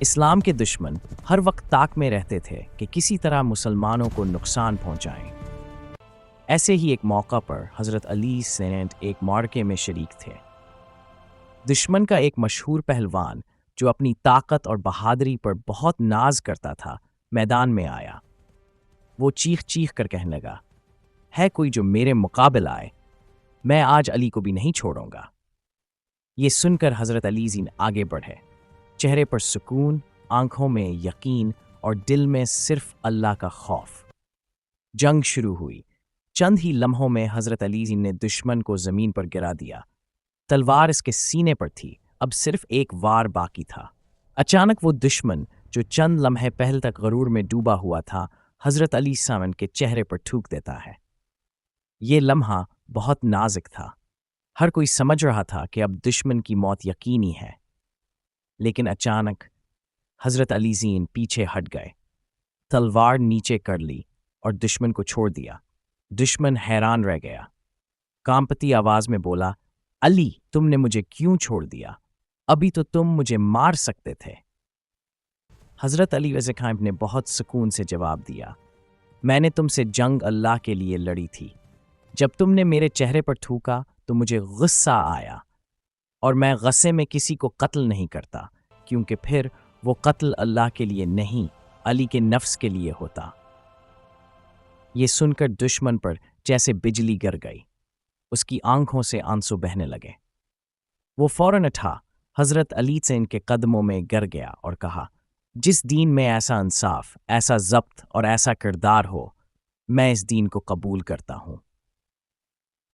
اسلام کے دشمن ہر وقت طاق میں رہتے تھے کہ کسی طرح مسلمانوں کو نقصان پہنچائیں۔ ایسے ہی ایک موقع پر حضرت علی سینٹ ایک معرکے میں شریک تھے۔ دشمن کا ایک مشہور پہلوان جو اپنی طاقت اور بہادری پر بہت ناز کرتا تھا میدان میں آیا۔ وہ چیخ چیخ کر کہنے لگا، ہے کوئی جو میرے مقابل آئے، میں آج علی کو بھی نہیں چھوڑوں گا۔ یہ سن کر حضرت علی زین آگے بڑھے، چہرے پر سکون، آنکھوں میں یقین اور دل میں صرف اللہ کا خوف۔ جنگ شروع ہوئی۔ چند ہی لمحوں میں حضرت علی زین نے دشمن کو زمین پر گرا دیا۔ تلوار اس کے سینے پر تھی، اب صرف ایک وار باقی تھا۔ اچانک وہ دشمن جو چند لمحے پہل تک غرور میں ڈوبا ہوا تھا، حضرت علی سامن کے چہرے پر تھوک دیتا ہے۔ یہ لمحہ بہت نازک تھا۔ ہر کوئی سمجھ رہا تھا کہ اب دشمن کی موت یقینی ہے، لیکن اچانک حضرت علی زین پیچھے ہٹ گئے، تلوار نیچے کر لی اور دشمن کو چھوڑ دیا۔ دشمن حیران رہ گیا، کانپتی آواز میں بولا، علی تم نے مجھے کیوں چھوڑ دیا؟ ابھی تو تم مجھے مار سکتے تھے۔ حضرت علی ویسے خائم نے بہت سکون سے جواب دیا، میں نے تم سے جنگ اللہ کے لیے لڑی تھی۔ جب تم نے میرے چہرے پر تھوکا تو مجھے غصہ آیا، اور میں غصے میں کسی کو قتل نہیں کرتا، کیونکہ پھر وہ قتل اللہ کے لیے نہیں، علی کے نفس کے لیے ہوتا۔ یہ سن کر دشمن پر جیسے بجلی گر گئی، اس کی آنکھوں سے آنسو بہنے لگے۔ وہ فوراً اٹھا حضرت علی سے ان کے قدموں میں گر گیا اور کہا، جس دین میں ایسا انصاف، ایسا ضبط اور ایسا کردار ہو، میں اس دین کو قبول کرتا ہوں۔